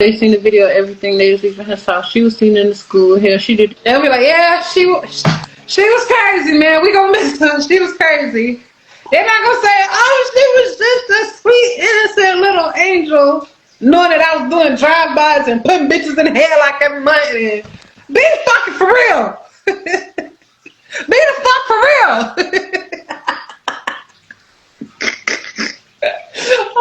They seen the video, everything. They was leaving her house. She was seen in the school. Hell, she did. They'll be like, yeah, she was crazy, man. We gonna miss her. She was crazy. They're not gonna say, oh, she was just a sweet, innocent little angel, knowing that I was doing drive-bys and putting bitches in the hair like every month. And be the fucking for real. Be the fuck for real.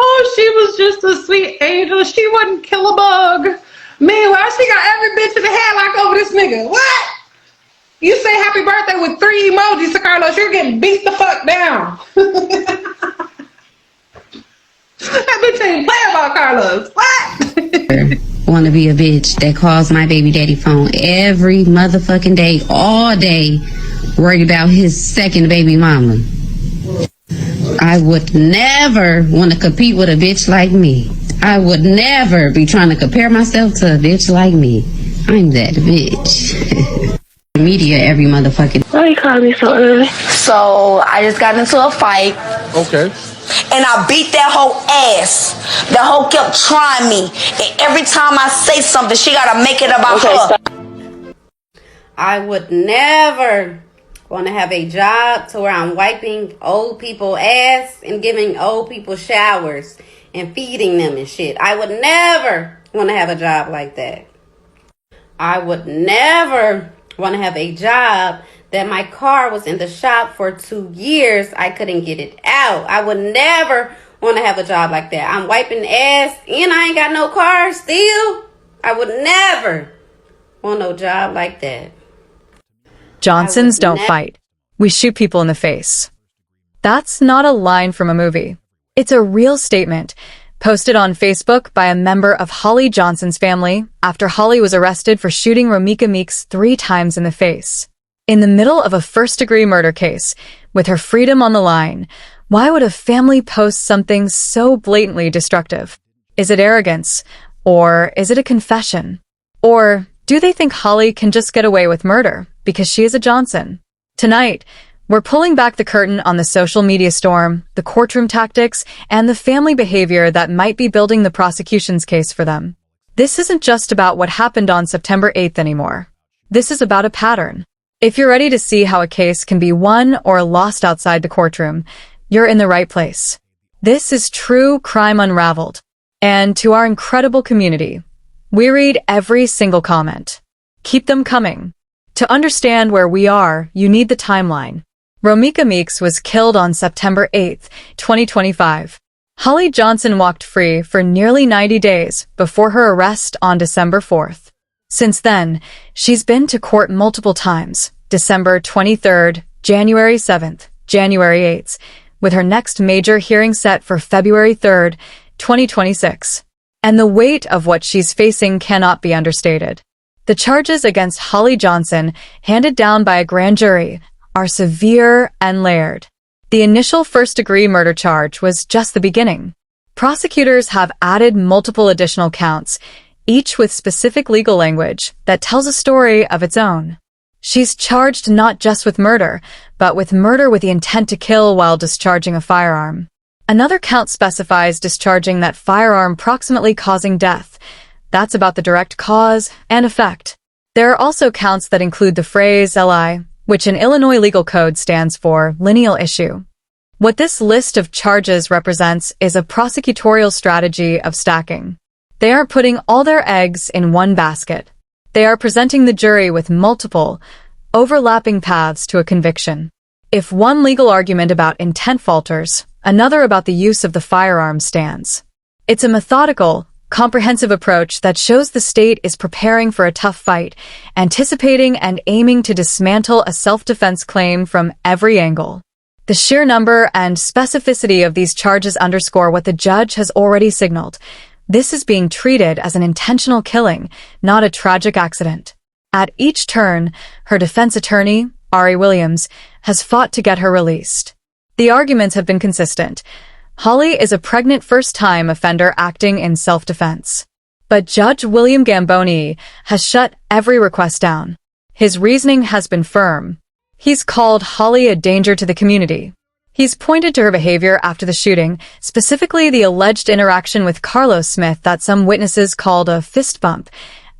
Oh, she was just a sweet angel. She wouldn't kill a bug. Meanwhile, she got every bitch in the head like over this nigga. What? You say happy birthday with 3 emojis to Carlos, you're getting beat the fuck down. That bitch ain't play about Carlos. What? Want to be a bitch that calls my baby daddy phone every motherfucking day, all day, worried about his second baby mama. I would never want to compete with a bitch like me. I would never be trying to compare myself to a bitch like me. I'm that bitch. Media every motherfucking. Why you calling me so early? So I just got into a fight. Okay. And I beat that whole ass. That hoe kept trying me. And every time I say something, she gotta make it about her. Stop. I would never want to have a job to where I'm wiping old people's ass and giving old people showers and feeding them and shit. I would never want to have a job like that. I would never want to have a job that my car was in the shop for 2 years. I couldn't get it out. I would never want to have a job like that. I'm wiping ass and I ain't got no car still. I would never want no job like that. Johnsons don't fight. We shoot people in the face. That's not a line from a movie. It's a real statement posted on Facebook by a member of Holly Johnson's family after Holly was arrested for shooting Romica Meeks 3 times in the face. In the middle of a first-degree murder case, with her freedom on the line, why would a family post something so blatantly destructive? Is it arrogance? Or is it a confession? Or do they think Holly can just get away with murder because she is a Johnson? Tonight, we're pulling back the curtain on the social media storm, the courtroom tactics, and the family behavior that might be building the prosecution's case for them. This isn't just about what happened on September 8th anymore. This is about a pattern. If you're ready to see how a case can be won or lost outside the courtroom, you're in the right place. This is True Crime Unraveled. And to our incredible community, we read every single comment. Keep them coming. To understand where we are, you need the timeline. Romica Meeks was killed on September 8th, 2025. Holly Johnson walked free for nearly 90 days before her arrest on December 4th. Since then, she's been to court multiple times, December 23rd, January 7th, January 8th, with her next major hearing set for February 3rd, 2026. And the weight of what she's facing cannot be understated. The charges against Holly Johnson, handed down by a grand jury, are severe and layered. The initial first-degree murder charge was just the beginning. Prosecutors have added multiple additional counts, each with specific legal language that tells a story of its own. She's charged not just with murder, but with murder with the intent to kill while discharging a firearm. Another count specifies discharging that firearm proximately causing death. That's about the direct cause and effect. There are also counts that include the phrase LI, which in Illinois legal code stands for lineal issue. What this list of charges represents is a prosecutorial strategy of stacking. They aren't putting all their eggs in one basket. They are presenting the jury with multiple, overlapping paths to a conviction. If one legal argument about intent falters, another about the use of the firearm stands. It's a methodical, comprehensive approach that shows the state is preparing for a tough fight, anticipating and aiming to dismantle a self-defense claim from every angle. The sheer number and specificity of these charges underscore what the judge has already signaled. This is being treated as an intentional killing, not a tragic accident. At each turn, her defense attorney, Ari Williams, has fought to get her released. The arguments have been consistent. Holly is a pregnant first-time offender acting in self-defense. But Judge William Gamboni has shut every request down. His reasoning has been firm. He's called Holly a danger to the community. He's pointed to her behavior after the shooting, specifically the alleged interaction with Carlos Smith that some witnesses called a fist bump,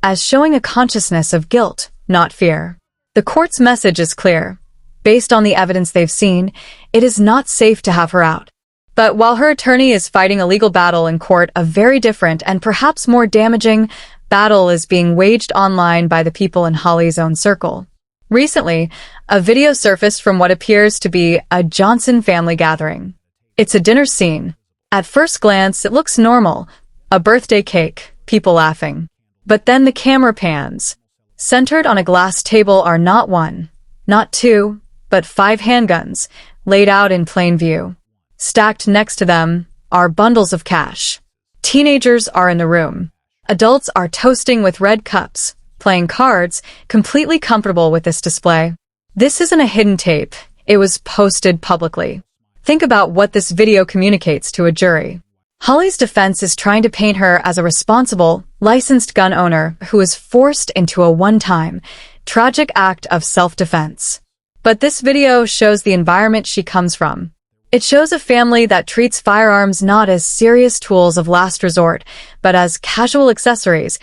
as showing a consciousness of guilt, not fear. The court's message is clear. Based on the evidence they've seen, it is not safe to have her out. But while her attorney is fighting a legal battle in court, a very different and perhaps more damaging battle is being waged online by the people in Holly's own circle. Recently, a video surfaced from what appears to be a Johnson family gathering. It's a dinner scene. At first glance, it looks normal. A birthday cake, people laughing. But then the camera pans. Centered on a glass table are not one, not two, but 5 handguns, laid out in plain view. Stacked next to them are bundles of cash. Teenagers are in the room. Adults are toasting with red cups, playing cards, completely comfortable with this display. This isn't a hidden tape. It was posted publicly. Think about what this video communicates to a jury. Holly's defense is trying to paint her as a responsible, licensed gun owner who was forced into a one-time, tragic act of self-defense. But this video shows the environment she comes from. It shows a family that treats firearms not as serious tools of last resort, but as casual accessories,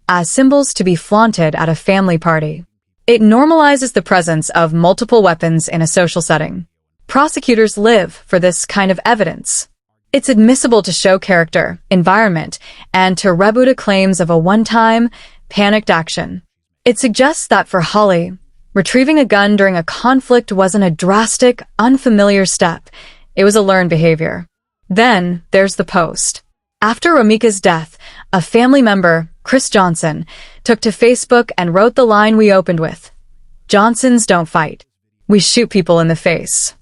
as symbols to be flaunted at a family party. It normalizes the presence of multiple weapons in a social setting. Prosecutors live for this kind of evidence. It's admissible to show character, environment, and to rebut claims of a one-time, panicked action. It suggests that for Holly, retrieving a gun during a conflict wasn't a drastic, unfamiliar step. It was a learned behavior. Then, there's the post. After Romica's death, a family member, Chris Johnson, took to Facebook and wrote the line we opened with. "Johnsons don't fight. We shoot people in the face."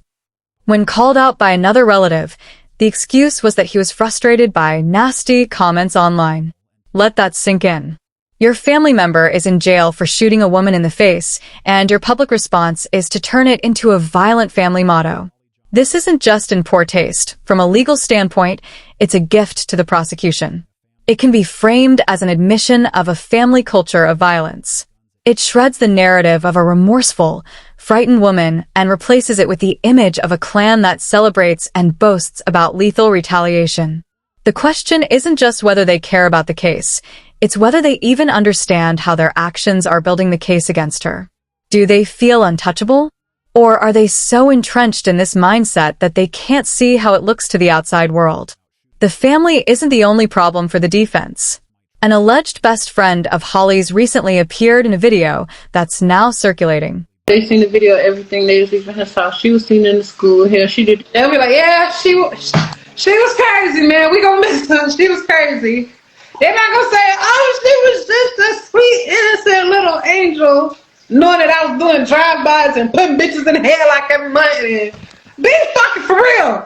When called out by another relative, the excuse was that he was frustrated by nasty comments online. Let that sink in. Your family member is in jail for shooting a woman in the face, and your public response is to turn it into a violent family motto. This isn't just in poor taste. From a legal standpoint, it's a gift to the prosecution. It can be framed as an admission of a family culture of violence. It shreds the narrative of a remorseful, frightened woman and replaces it with the image of a clan that celebrates and boasts about lethal retaliation. The question isn't just whether they care about the case, it's whether they even understand how their actions are building the case against her. Do they feel untouchable? Or are they so entrenched in this mindset that they can't see how it looks to the outside world? The family isn't the only problem for the defense. An alleged best friend of Holly's recently appeared in a video that's now circulating. They seen the video, everything they was leaving her house. She was seen in the school here. She did. They'll be like, yeah, she was crazy, man. We gonna miss her. She was crazy. They're not gonna say, oh, she was just a sweet, innocent little angel, knowing that I was doing drive-bys and putting bitches in the hair like every month. And be fucking for real.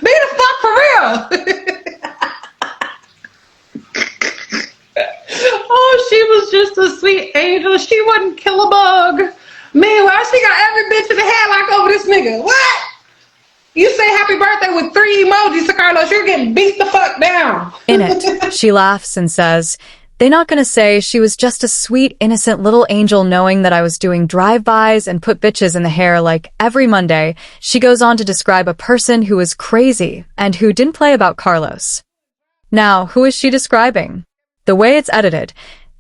Be the fuck for real. Oh, she was just a sweet angel. She wouldn't kill a bug. Meanwhile, she got every bitch in the head like over this nigga. What? You say happy birthday with 3 emojis to Carlos, you're getting beat the fuck down. In it, she laughs and says, they're not gonna say she was just a sweet, innocent little angel knowing that I was doing drive-bys and put bitches in the hair like every Monday. She goes on to describe a person who was crazy and who didn't play about Carlos. Now, who is she describing? The way it's edited,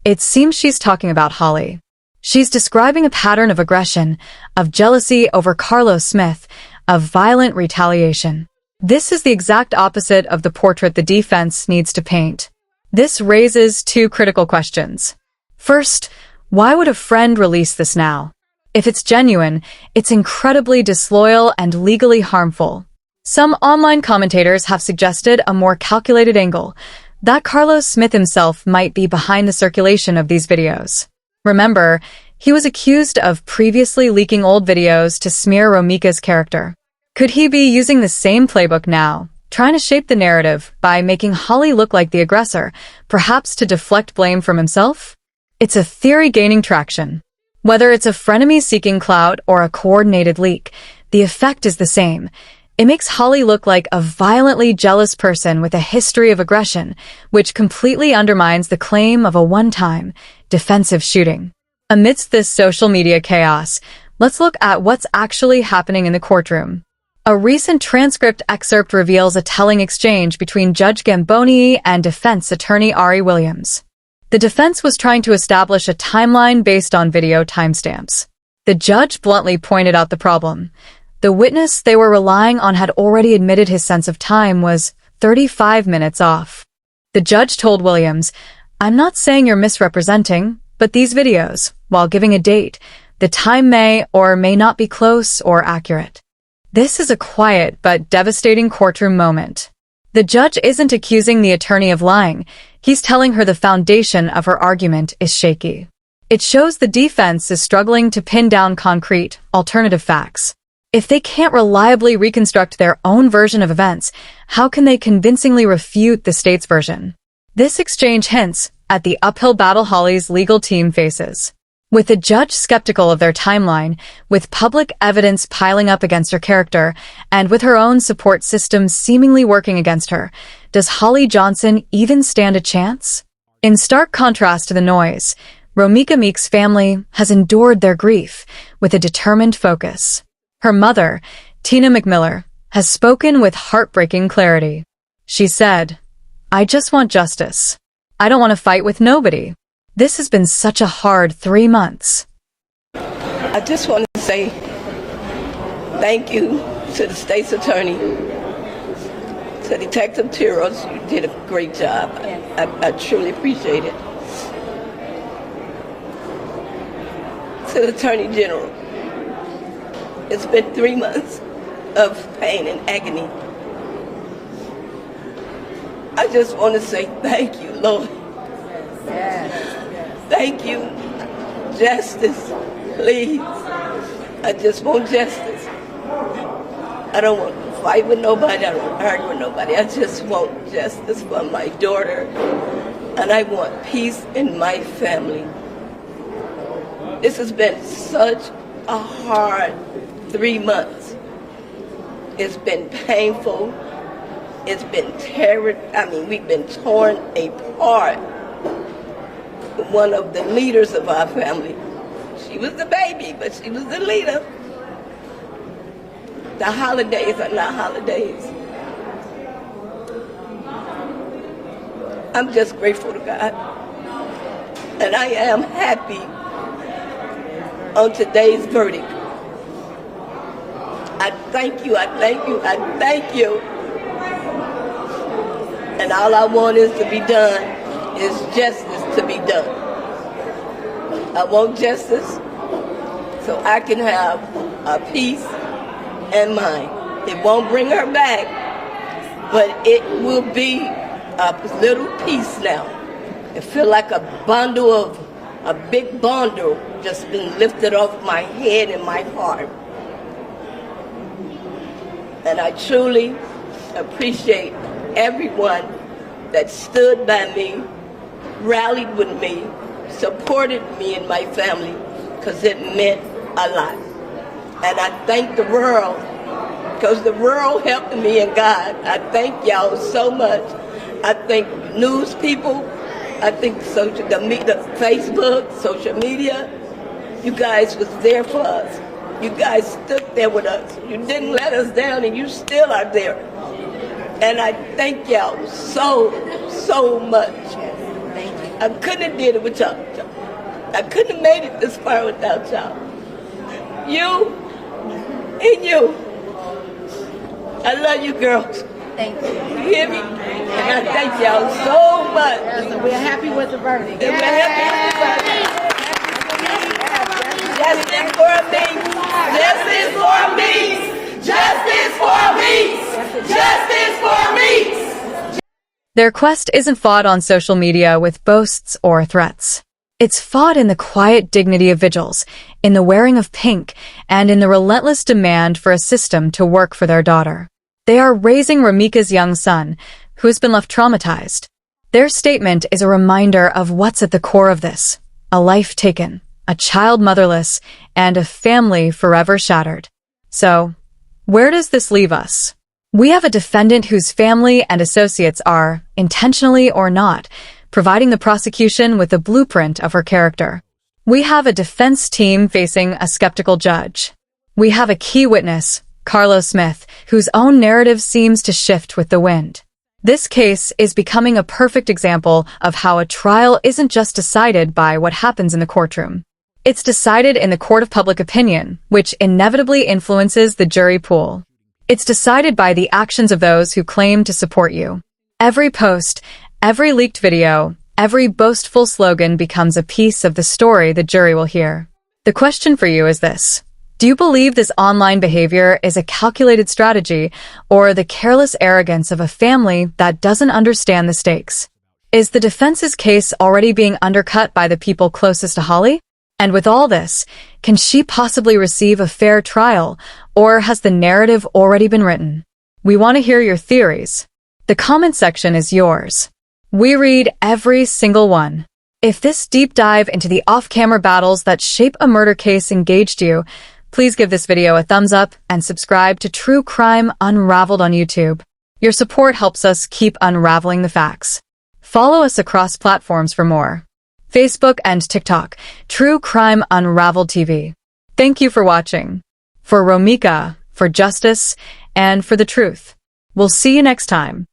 it seems she's talking about Holly. She's describing a pattern of aggression, of jealousy over Carlos Smith, of violent retaliation. This is the exact opposite of the portrait the defense needs to paint. This raises 2 critical questions. First, why would a friend release this now? If it's genuine, it's incredibly disloyal and legally harmful. Some online commentators have suggested a more calculated angle, that Carlos Smith himself might be behind the circulation of these videos. Remember, he was accused of previously leaking old videos to smear Romica's character. Could he be using the same playbook now, trying to shape the narrative by making Holly look like the aggressor, perhaps to deflect blame from himself? It's a theory gaining traction. Whether it's a frenemy seeking clout or a coordinated leak, the effect is the same. It makes Holly look like a violently jealous person with a history of aggression, which completely undermines the claim of a one-time, defensive shooting. Amidst this social media chaos, Let's look at what's actually happening in the courtroom. A recent transcript excerpt reveals a telling exchange between Judge Gamboni and defense attorney Ari Williams. The defense was trying to establish a timeline based on video timestamps. The judge bluntly pointed out the problem. The witness they were relying on had already admitted his sense of time was 35 minutes off. The judge told Williams, "I'm not saying you're misrepresenting, but these videos, while giving a date, the time may or may not be close or accurate." This is a quiet but devastating courtroom moment. The judge isn't accusing the attorney of lying. He's telling her the foundation of her argument is shaky. It shows the defense is struggling to pin down concrete, alternative facts. If they can't reliably reconstruct their own version of events, how can they convincingly refute the state's version? This exchange hints at the uphill battle Holly's legal team faces. With the judge skeptical of their timeline, with public evidence piling up against her character, and with her own support system seemingly working against her, does HollyJohnson even stand a chance? In stark contrast to the noise, RomicaMeeks' family has endured their grief with a determined focus. Her mother, Tina McMiller, has spoken with heartbreaking clarity. She said, "I just want justice. I don't want to fight with nobody. This has been such a hard 3 months." I just want to say thank you to the state's attorney, to Detective Tiros. You did a great job. I truly appreciate it. To the Attorney General. It's been 3 months of pain and agony. I just want to say thank you, Lord. Thank you. Justice, please. I just want justice. I don't want to fight with nobody. I don't want to argue with nobody. I just want justice for my daughter. And I want peace in my family. This has been such a hard 3 months. It's been painful. It's been we've been torn apart. One of the leaders of our family, she was the baby, but she was the leader. The holidays are not holidays. I'm just grateful to God. And I am happy on today's verdict. I thank you, I thank you, I thank you. And all I want is to be done, is justice to be done. I want justice so I can have a peace and mind. It won't bring her back, but it will be a little peace now. It feel like a big bundle just been lifted off my head and my heart. And I truly appreciate everyone that stood by me, rallied with me, supported me and my family, because it meant a lot. And I thank the world, because the world helped me and God. I thank y'all so much. I thank news people. I think the Facebook, social media, you guys was there for us. You guys stood there with us. You didn't let us down, and you still are there. And I thank y'all so much. I couldn't have did it without y'all. I couldn't have made it this far without y'all. You and you. I love you girls. Thank you. You hear me? And I thank y'all so much. So we're happy with the verdict. And we're happy with the verdict. Justice for me. Justice for me. Justice for me. Justice for me. Their quest isn't fought on social media with boasts or threats. It's fought in the quiet dignity of vigils, in the wearing of pink, and in the relentless demand for a system to work for their daughter. They are raising Romica's young son, who has been left traumatized. Their statement is a reminder of what's at the core of this: a life taken, a child motherless, and a family forever shattered. So, where does this leave us? We have a defendant whose family and associates are, intentionally or not, providing the prosecution with a blueprint of her character. We have a defense team facing a skeptical judge. We have a key witness, Carlos Smith, whose own narrative seems to shift with the wind. This case is becoming a perfect example of how a trial isn't just decided by what happens in the courtroom. It's decided in the court of public opinion, which inevitably influences the jury pool. It's decided by the actions of those who claim to support you. Every post, every leaked video, every boastful slogan becomes a piece of the story the jury will hear. The question for you is this: do you believe this online behavior is a calculated strategy or the careless arrogance of a family that doesn't understand the stakes? Is the defense's case already being undercut by the people closest to Holly? And with all this, can she possibly receive a fair trial, or has the narrative already been written? We want to hear your theories. The comment section is yours. We read every single one. If this deep dive into the off-camera battles that shape a murder case engaged you, please give this video a thumbs up and subscribe to True Crime Unraveled on YouTube. Your support helps us keep unraveling the facts. Follow us across platforms for more. Facebook and TikTok, True Crime Unraveled TV. Thank you for watching. For Romica, for justice, and for the truth. We'll see you next time.